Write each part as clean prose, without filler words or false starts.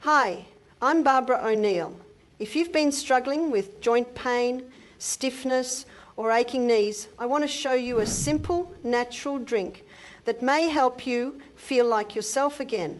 Hi, I'm Barbara O'Neill. If you've been struggling with joint pain, stiffness, or aching knees, I want to show you a simple, natural drink that may help you feel like yourself again.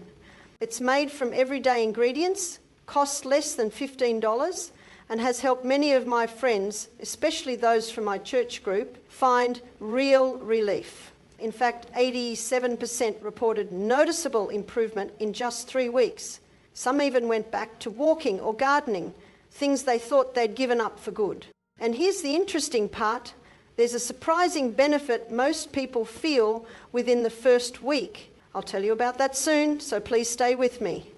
It's made from everyday ingredients, costs less than $15, and has helped many of my friends, especially those from my church group, find real relief. In fact, 87% reported noticeable improvement in just 3 weeks. Some even went back to walking or gardening, things they thought they'd given up for good. And here's the interesting part. There's a surprising benefit most people feel within the first week. I'll tell you about that soon, so please stay with me.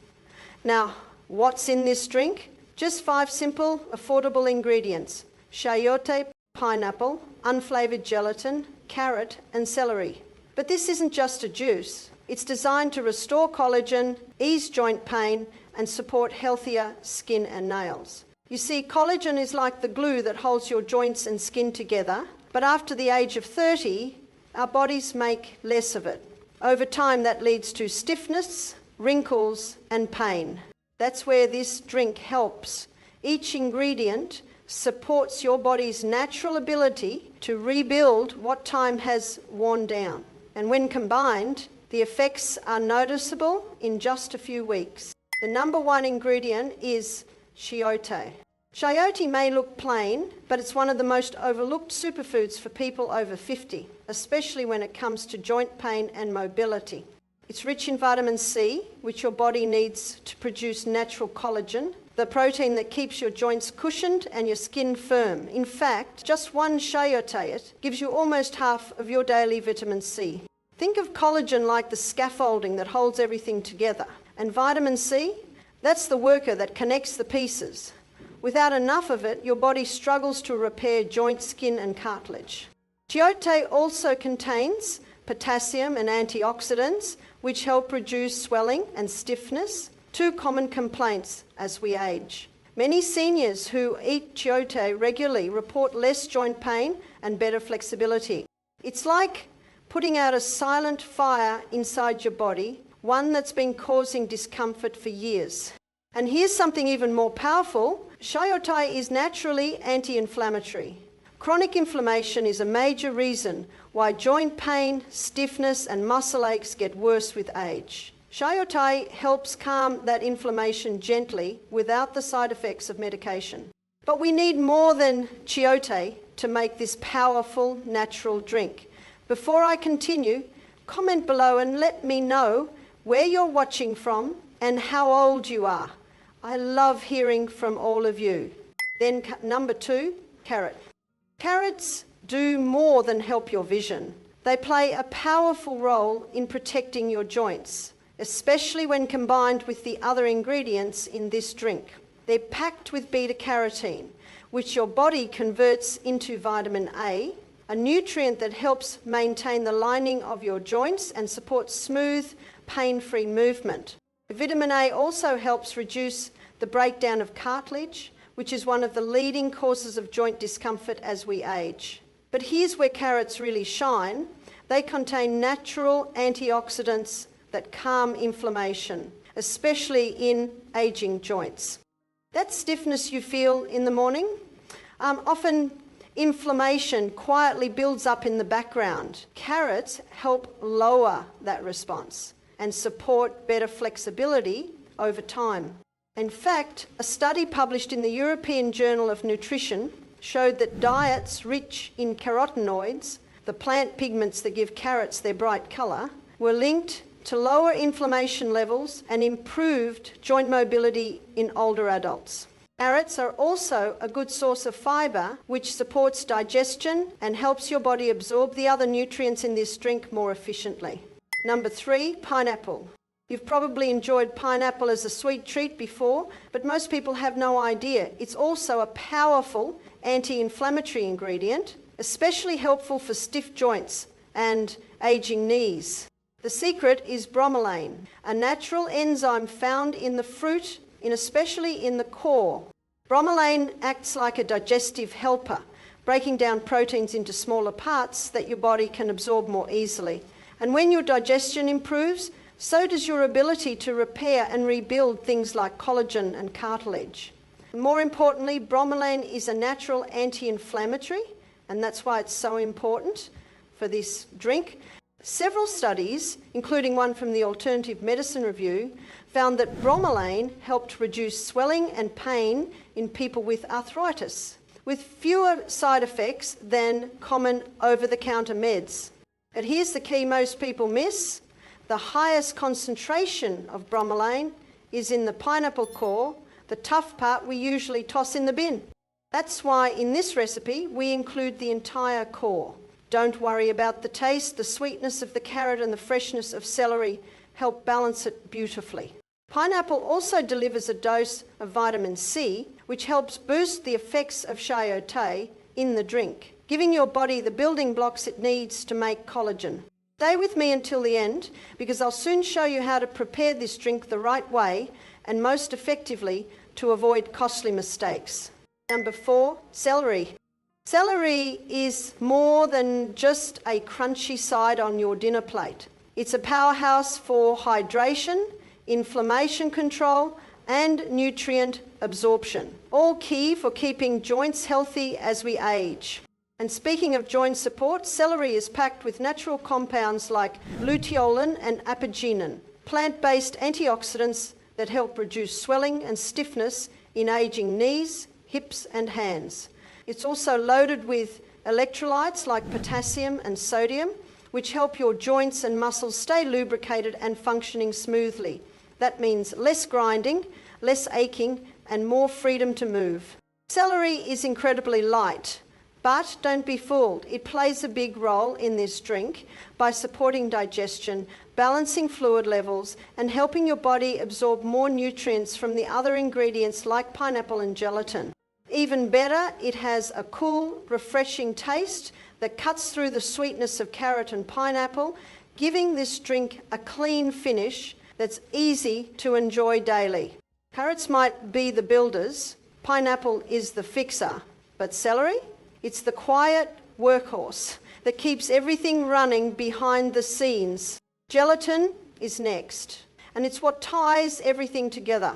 Now, what's in this drink? Just 5 simple, affordable ingredients: chayote, pineapple, unflavoured gelatin, carrot, and celery. But this isn't just a juice. It's designed to restore collagen, ease joint pain, and support healthier skin and nails. You see, collagen is like the glue that holds your joints and skin together, but after the age of 30, our bodies make less of it. Over time, that leads to stiffness, wrinkles, and pain. That's where this drink helps. Each ingredient supports your body's natural ability to rebuild what time has worn down. And when combined, the effects are noticeable in just a few weeks. The number one ingredient is chayote. Chayote may look plain, but it's one of the most overlooked superfoods for people over 50, especially when it comes to joint pain and mobility. It's rich in vitamin C, which your body needs to produce natural collagen, the protein that keeps your joints cushioned and your skin firm. In fact, just one chayote gives you almost half of your daily vitamin C. Think of collagen like the scaffolding that holds everything together. And vitamin C, that's the worker that connects the pieces. Without enough of it, your body struggles to repair joint, skin, and cartilage. Chayote also contains potassium and antioxidants, which help reduce swelling and stiffness, 2 common complaints as we age. Many seniors who eat chayote regularly report less joint pain and better flexibility. It's like putting out a silent fire inside your body, one that's been causing discomfort for years. And here's something even more powerful. Chayote is naturally anti-inflammatory. Chronic inflammation is a major reason why joint pain, stiffness, and muscle aches get worse with age. Chayote helps calm that inflammation gently without the side effects of medication. But we need more than chayote to make this powerful natural drink. Before I continue, comment below and let me know where you're watching from and how old you are. I love hearing from all of you. Then number 2, carrot. Carrots do more than help your vision. They play a powerful role in protecting your joints, especially when combined with the other ingredients in this drink. They're packed with beta-carotene, which your body converts into vitamin A, a nutrient that helps maintain the lining of your joints and supports smooth, pain-free movement. Vitamin A also helps reduce the breakdown of cartilage, which is one of the leading causes of joint discomfort as we age. But here's where carrots really shine. They contain natural antioxidants that calm inflammation, especially in aging joints. That stiffness you feel in the morning, often inflammation quietly builds up in the background. Carrots help lower that response and support better flexibility over time. In fact, a study published in the European Journal of Nutrition showed that diets rich in carotenoids, the plant pigments that give carrots their bright colour, were linked to lower inflammation levels and improved joint mobility in older adults. Carrots are also a good source of fibre, which supports digestion and helps your body absorb the other nutrients in this drink more efficiently. Number 3, pineapple. You've probably enjoyed pineapple as a sweet treat before, but most people have no idea. It's also a powerful anti-inflammatory ingredient, especially helpful for stiff joints and aging knees. The secret is bromelain, a natural enzyme found in the fruit, especially in the core. Bromelain acts like a digestive helper, breaking down proteins into smaller parts that your body can absorb more easily. And when your digestion improves, so does your ability to repair and rebuild things like collagen and cartilage. More importantly, bromelain is a natural anti-inflammatory, and that's why it's so important for this drink. Several studies, including one from the Alternative Medicine Review, found that bromelain helped reduce swelling and pain in people with arthritis, with fewer side effects than common over-the-counter meds. But here's the key most people miss. The highest concentration of bromelain is in the pineapple core, the tough part we usually toss in the bin. That's why in this recipe we include the entire core. Don't worry about the taste. The sweetness of the carrot and the freshness of celery help balance it beautifully. Pineapple also delivers a dose of vitamin C, which helps boost the effects of chayote in the drink, giving your body the building blocks it needs to make collagen. Stay with me until the end, because I'll soon show you how to prepare this drink the right way and most effectively to avoid costly mistakes. Number 4, celery. Celery is more than just a crunchy side on your dinner plate. It's a powerhouse for hydration, inflammation control, and nutrient absorption, all key for keeping joints healthy as we age. And speaking of joint support, celery is packed with natural compounds like luteolin and apigenin, plant-based antioxidants that help reduce swelling and stiffness in aging knees, hips, and hands. It's also loaded with electrolytes like potassium and sodium, which help your joints and muscles stay lubricated and functioning smoothly. That means less grinding, less aching, and more freedom to move. Celery is incredibly light, but don't be fooled. It plays a big role in this drink by supporting digestion, balancing fluid levels, and helping your body absorb more nutrients from the other ingredients like pineapple and gelatin. Even better, it has a cool, refreshing taste that cuts through the sweetness of carrot and pineapple, giving this drink a clean finish that's easy to enjoy daily. Carrots might be the builders, pineapple is the fixer, but celery? It's the quiet workhorse that keeps everything running behind the scenes. Gelatin is next, and it's what ties everything together.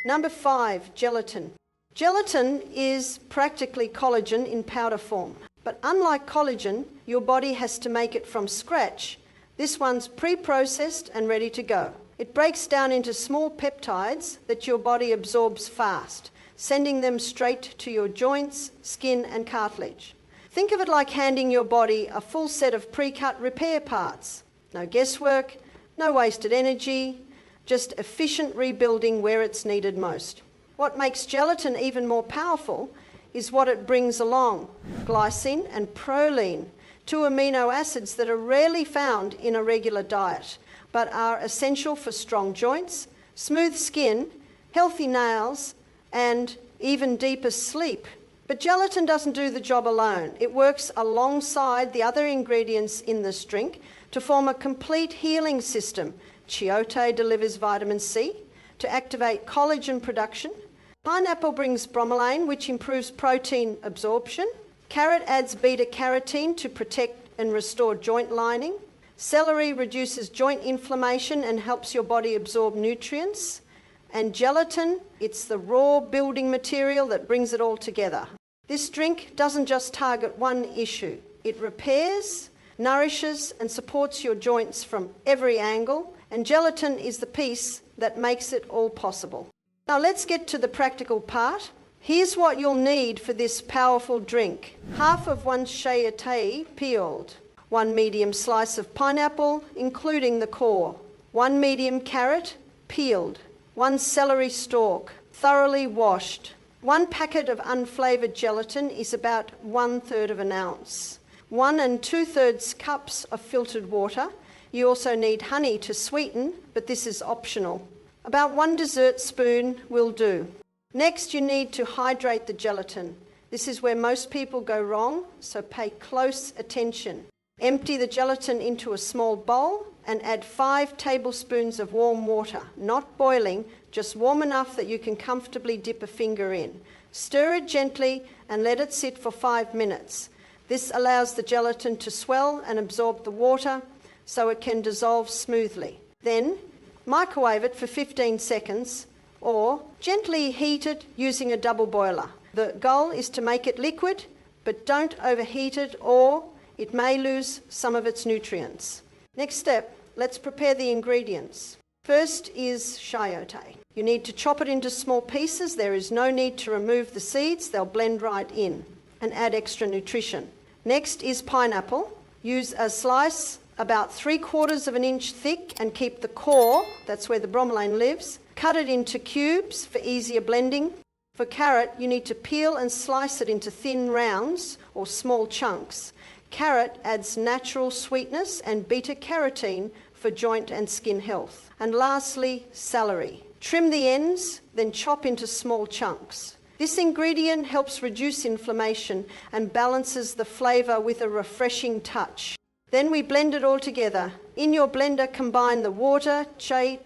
Number 5, gelatin. Gelatin is practically collagen in powder form, but unlike collagen, your body has to make it from scratch. This one's pre-processed and ready to go. It breaks down into small peptides that your body absorbs fast, sending them straight to your joints, skin, and cartilage. Think of it like handing your body a full set of pre-cut repair parts. No guesswork, no wasted energy, just efficient rebuilding where it's needed most. What makes gelatin even more powerful is what it brings along: glycine and proline, 2 amino acids that are rarely found in a regular diet, but are essential for strong joints, smooth skin, healthy nails, and even deeper sleep. But gelatin doesn't do the job alone. It works alongside the other ingredients in this drink to form a complete healing system. Chayote delivers vitamin C to activate collagen production. Pineapple brings bromelain, which improves protein absorption. Carrot adds beta-carotene to protect and restore joint lining. Celery reduces joint inflammation and helps your body absorb nutrients. And gelatin, it's the raw building material that brings it all together. This drink doesn't just target one issue. It repairs, nourishes, and supports your joints from every angle, and gelatin is the piece that makes it all possible. Now let's get to the practical part. Here's what you'll need for this powerful drink: half of 1 chayote peeled, 1 medium slice of pineapple, including the core, 1 medium carrot peeled, 1 celery stalk, thoroughly washed. 1 packet of unflavoured gelatin is about 1/3 of an ounce. 1 2/3 cups of filtered water. You also need honey to sweeten, but this is optional. About 1 dessert spoon will do. Next, you need to hydrate the gelatin. This is where most people go wrong, so pay close attention. Empty the gelatin into a small bowl and add 5 tablespoons of warm water, not boiling, just warm enough that you can comfortably dip a finger in. Stir it gently and let it sit for 5 minutes. This allows the gelatin to swell and absorb the water so it can dissolve smoothly. Then microwave it for 15 seconds or gently heat it using a double boiler. The goal is to make it liquid, but don't overheat it or it may lose some of its nutrients. Next step, let's prepare the ingredients. First is chayote. You need to chop it into small pieces. There is no need to remove the seeds. They'll blend right in and add extra nutrition. Next is pineapple. Use a slice about 3/4 of an inch thick and keep the core, that's where the bromelain lives. Cut it into cubes for easier blending. For carrot, you need to peel and slice it into thin rounds or small chunks. Carrot adds natural sweetness and beta-carotene for joint and skin health. And lastly, celery. Trim the ends, then chop into small chunks. This ingredient helps reduce inflammation and balances the flavour with a refreshing touch. Then we blend it all together. In your blender, combine the water,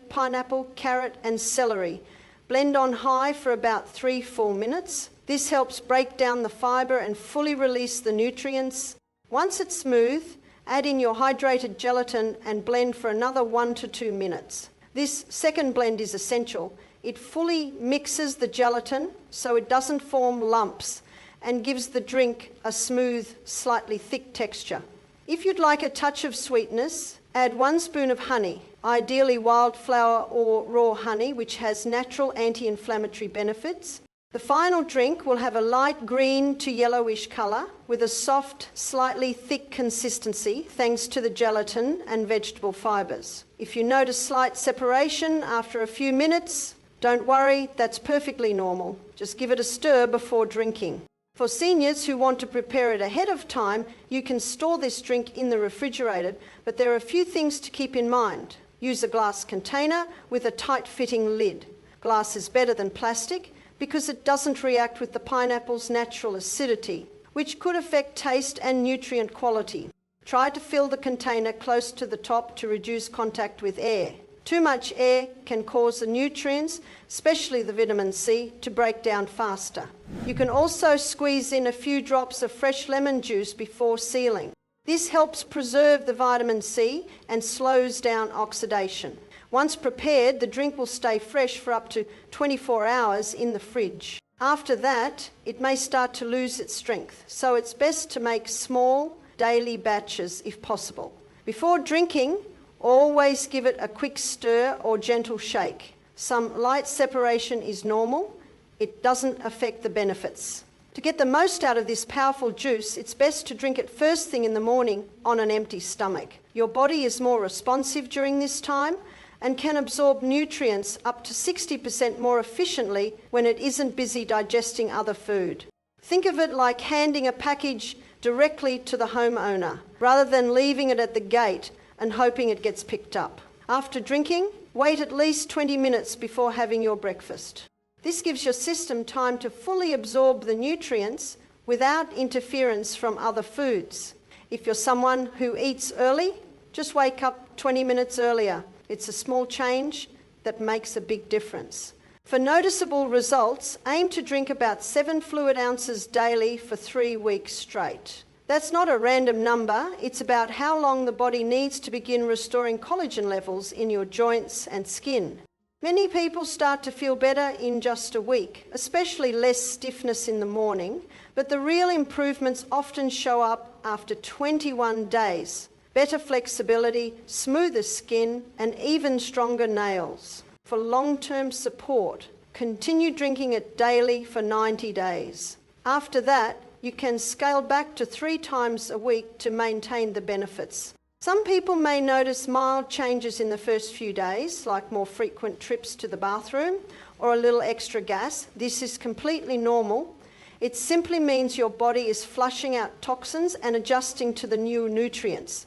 pineapple, carrot and celery. Blend on high for about 3-4 minutes. This helps break down the fibre and fully release the nutrients. Once it's smooth, add in your hydrated gelatin and blend for another 1 to 2 minutes. This second blend is essential. It fully mixes the gelatin so it doesn't form lumps and gives the drink a smooth, slightly thick texture. If you'd like a touch of sweetness, add 1 spoon of honey, ideally wildflower or raw honey, which has natural anti-inflammatory benefits. The final drink will have a light green to yellowish colour with a soft, slightly thick consistency thanks to the gelatin and vegetable fibres. If you notice slight separation after a few minutes, don't worry, that's perfectly normal. Just give it a stir before drinking. For seniors who want to prepare it ahead of time, you can store this drink in the refrigerator, but there are a few things to keep in mind. Use a glass container with a tight-fitting lid. Glass is better than plastic because it doesn't react with the pineapple's natural acidity, which could affect taste and nutrient quality. Try to fill the container close to the top to reduce contact with air. Too much air can cause the nutrients, especially the vitamin C, to break down faster. You can also squeeze in a few drops of fresh lemon juice before sealing. This helps preserve the vitamin C and slows down oxidation. Once prepared, the drink will stay fresh for up to 24 hours in the fridge. After that, it may start to lose its strength, so it's best to make small, daily batches if possible. Before drinking, always give it a quick stir or gentle shake. Some light separation is normal. It doesn't affect the benefits. To get the most out of this powerful juice, it's best to drink it first thing in the morning on an empty stomach. Your body is more responsive during this time and can absorb nutrients up to 60% more efficiently when it isn't busy digesting other food. Think of it like handing a package directly to the homeowner rather than leaving it at the gate and hoping it gets picked up. After drinking, wait at least 20 minutes before having your breakfast. This gives your system time to fully absorb the nutrients without interference from other foods. If you're someone who eats early, just wake up 20 minutes earlier. It's a small change that makes a big difference. For noticeable results, aim to drink about 7 fluid ounces daily for 3 weeks straight. That's not a random number. It's about how long the body needs to begin restoring collagen levels in your joints and skin. Many people start to feel better in just a week, especially less stiffness in the morning, but the real improvements often show up after 21 days. Better flexibility, smoother skin, and even stronger nails. For long-term support, continue drinking it daily for 90 days. After that, you can scale back to 3 times a week to maintain the benefits. Some people may notice mild changes in the first few days, like more frequent trips to the bathroom or a little extra gas. This is completely normal. It simply means your body is flushing out toxins and adjusting to the new nutrients.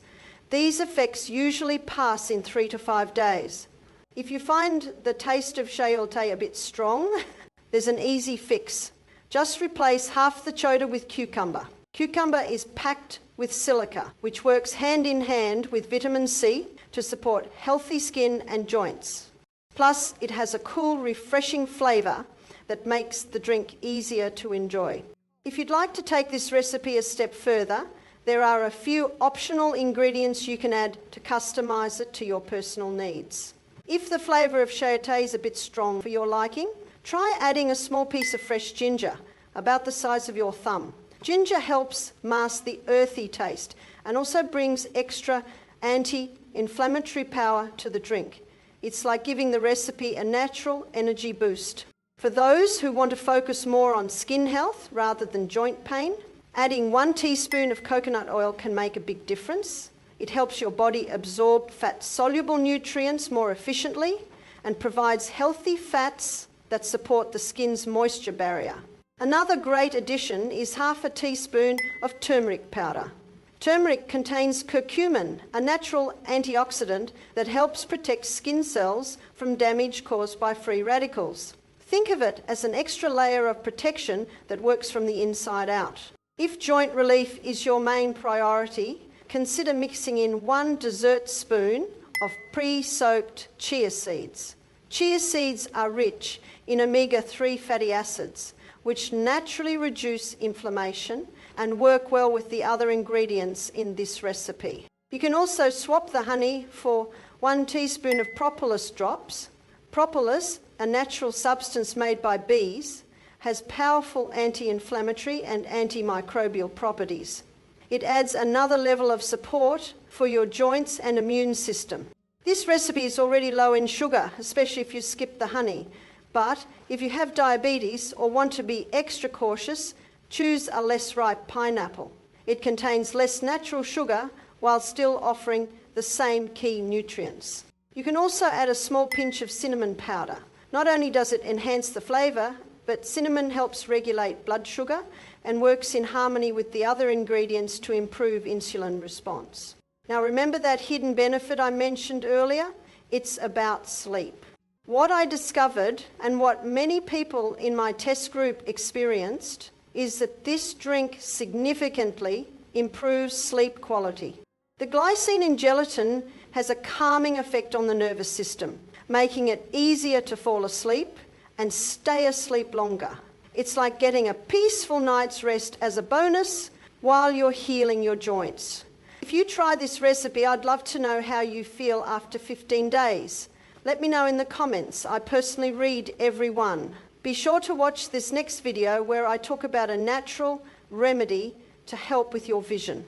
These effects usually pass in 3 to 5 days. If you find the taste of chayote a bit strong, there's an easy fix. Just replace half the chayote with cucumber. Cucumber is packed with silica, which works hand in hand with vitamin C to support healthy skin and joints. Plus, it has a cool, refreshing flavour that makes the drink easier to enjoy. If you'd like to take this recipe a step further, There are a few optional ingredients you can add to customize it to your personal needs. If the flavour of chayote is a bit strong for your liking, try adding a small piece of fresh ginger, about the size of your thumb. Ginger helps mask the earthy taste and also brings extra anti-inflammatory power to the drink. It's like giving the recipe a natural energy boost. For those who want to focus more on skin health rather than joint pain, adding 1 teaspoon of coconut oil can make a big difference. It helps your body absorb fat-soluble nutrients more efficiently and provides healthy fats that support the skin's moisture barrier. Another great addition is half a teaspoon of turmeric powder. Turmeric contains curcumin, a natural antioxidant that helps protect skin cells from damage caused by free radicals. Think of it as an extra layer of protection that works from the inside out. If joint relief is your main priority, consider mixing in 1 dessert spoon of pre-soaked chia seeds. Chia seeds are rich in omega-3 fatty acids, which naturally reduce inflammation and work well with the other ingredients in this recipe. You can also swap the honey for 1 teaspoon of propolis drops. Propolis, a natural substance made by bees, has powerful anti-inflammatory and antimicrobial properties. It adds another level of support for your joints and immune system. This recipe is already low in sugar, especially if you skip the honey. But if you have diabetes or want to be extra cautious, choose a less ripe pineapple. It contains less natural sugar while still offering the same key nutrients. You can also add a small pinch of cinnamon powder. Not only does it enhance the flavour, but cinnamon helps regulate blood sugar and works in harmony with the other ingredients to improve insulin response. Now remember that hidden benefit I mentioned earlier? It's about sleep. What I discovered, and what many people in my test group experienced, is that this drink significantly improves sleep quality. The glycine in gelatin has a calming effect on the nervous system, making it easier to fall asleep and stay asleep longer. It's like getting a peaceful night's rest as a bonus while you're healing your joints. If you try this recipe, I'd love to know how you feel after 15 days. Let me know in the comments. I personally read every one. Be sure to watch this next video where I talk about a natural remedy to help with your vision.